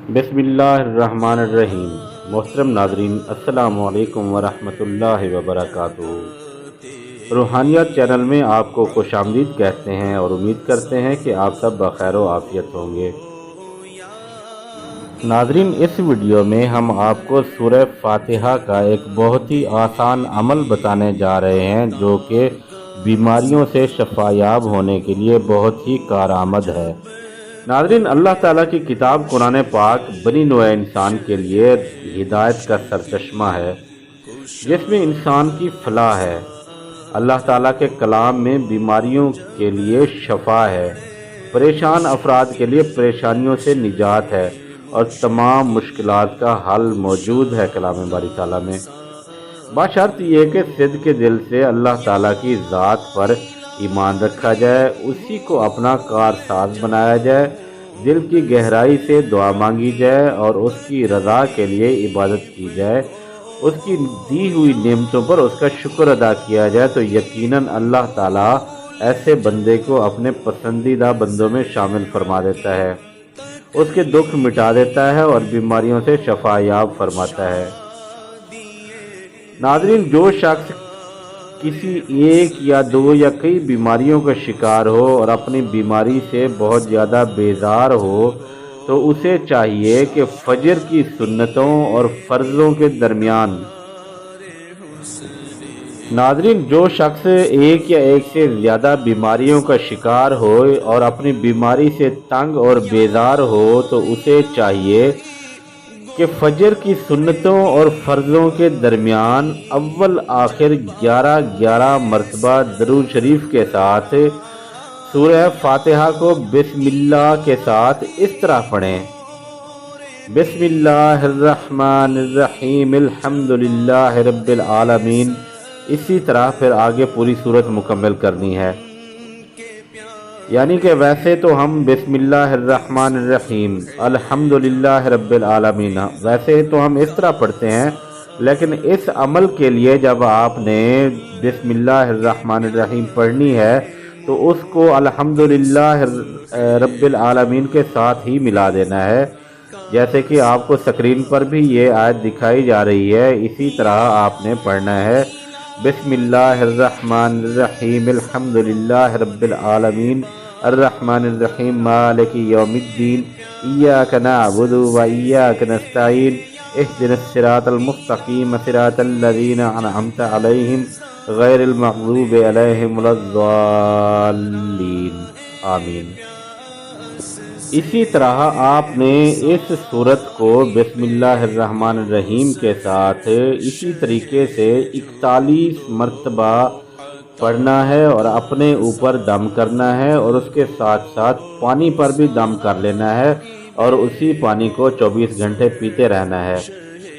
बिस्मिल्लाहिर्रहमानिर्रहीम। मोहतरम नाज़रीन, अस्सलामु अलैकुम वरहमतुल्लाहि वबरकातुहू। रूहानियत चैनल में आपको खुशामदीद कहते हैं और उम्मीद करते हैं कि आप सब बखैर व आफियत होंगे। नाज़रीन, इस वीडियो में हम आपको सूरह फातिहा का एक बहुत ही आसान अमल बताने जा रहे हैं जो कि बीमारियों से शफायाब होने के लिए बहुत ही कारआमद है। नाज़रीन, अल्लाह ताला की किताब कुरान पाक बनी नौ इंसान के लिए हिदायत का सरचश्मा है जिसमें इंसान की फलाह है। अल्लाह ताला के कलाम में बीमारियों के लिए शफा है, परेशान अफराद के लिए परेशानियों से निजात है और तमाम मुश्किलात का हल मौजूद है कलाम बारी ताला में। बशर्त ये कि सिद्क़ के दिल से अल्लाह ताला की ज़ात पर ईमान रखा जाए, उसी को अपना कारसाज बनाया जाए, दिल की गहराई से दुआ मांगी जाए और उसकी रज़ा के लिए इबादत की जाए, उसकी दी हुई नेमतों पर उसका शुक्र अदा किया जाए, तो यकीनन अल्लाह ताला ऐसे बंदे को अपने पसंदीदा बंदों में शामिल फरमा देता है, उसके दुख मिटा देता है और बीमारियों से शफायाब फरमाता है। नाज़रीन, जो शख्स किसी एक या दो या कई बीमारियों का शिकार हो और अपनी बीमारी से बहुत ज़्यादा बेजार हो तो उसे चाहिए कि फजर की सुन्नतों और फ़र्ज़ों के दरमियान नाज़रीन, जो शख्स एक या एक से ज़्यादा बीमारियों का शिकार हो और अपनी बीमारी से तंग और बेजार हो तो उसे चाहिए कि फजर की सुन्नतों और फ़र्ज़ों के दरमियान अव्वल आखिर 11-11 मरतबा दरूद शरीफ के साथ सूरह फातिहा को बिस्मिल्लाह के साथ इस तरह पढ़ें, बिस्मिल्लाहिर्रहमानिर्रहीम अल्हम्दुलिल्लाहि रब्बिल आलमीन। इसी तरह फिर आगे पूरी सूरत मुकम्मल करनी है। यानी कि वैसे तो हम बिस्मिल्लाहिर्रहमानिर्रहीम अल्हम्दुलिल्लाहि रब्बिल आलमीन वैसे तो हम इस तरह पढ़ते हैं, लेकिन इस अमल के लिए जब आपने बिस्मिल्लाहिर्रहमानिर्रहीम पढ़नी है तो उसको अल्हम्दुलिल्लाहि रब्बिल आलमीन के साथ ही मिला देना है। जैसे कि आपको स्क्रीन पर भी ये आयत दिखाई जा रही है, इसी तरह आपने पढ़ना है बिस्मिल्लाहिर्रहमानिर्रहीम अल्हम्दुलिल्लाहि रब्बिल आलमीन अर्रहमानिर्रहीम मालिकि यौमिद्दीन इय्याका नअबुदु व इय्याका नस्तईन इहदिनस सिरातल मुस्तकीम सिरातल लज़ीना अनअमता अलैहिम गैरिल मग़ज़ूबि अलैहिम वलद्दाल्लीन आमीन। इसी तरह आपने इस सूरत को बिस्मिल्लाहिर्रहमानिर्रहीम के साथ इसी तरीके से 41 मरतबा पढ़ना है और अपने ऊपर दम करना है और उसके साथ साथ पानी पर भी दम कर लेना है और उसी पानी को 24 घंटे पीते रहना है।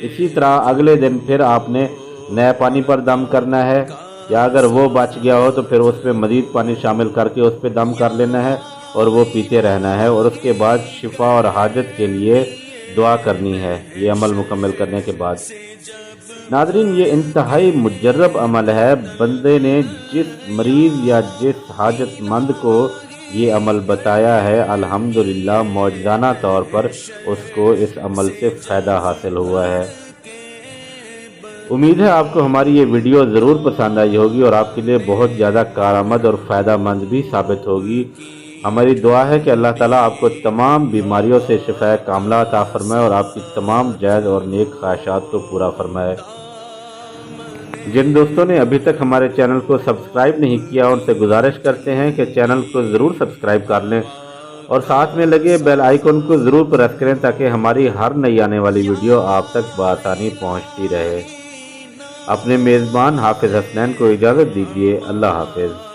इसी तरह अगले दिन फिर आपने नए पानी पर दम करना है, या अगर वो बच गया हो तो फिर उस पर मज़ीद पानी शामिल करके उस पर दम कर लेना है और वो पीते रहना है और उसके बाद शिफा और हाजत के लिए दुआ करनी है ये अमल मुकम्मल करने के बाद। नाज़रीन, ये इंतहाई मुजर्रब अमल है। बंदे ने जिस मरीज़ या जिस हाजतमंद को ये अमल बताया है, अल्हम्दुलिल्लाह मौजज़ाना तौर पर उसको इस अमल से फ़ायदा हासिल हुआ है। उम्मीद है आपको हमारी ये वीडियो ज़रूर पसंद आई होगी और आपके लिए बहुत ज़्यादा कारआमद और फ़ायदा मंद भी साबित होगी। हमारी दुआ है कि अल्लाह ताला आपको तमाम बीमारियों से शिफा कामला अता फरमाए और आपकी तमाम जायज़ और नेक ख्वाहिशात को पूरा फरमाए। जिन दोस्तों ने अभी तक हमारे चैनल को सब्सक्राइब नहीं किया उनसे गुजारिश करते हैं कि चैनल को ज़रूर सब्सक्राइब कर लें और साथ में लगे बेल आइकन को ज़रूर प्रेस करें ताकि हमारी हर नई आने वाली वीडियो आप तक बआसानी पहुँचती रहे। अपने मेज़बान हाफिज़ हसनैन को इजाज़त दीजिए। अल्लाह हाफिज़।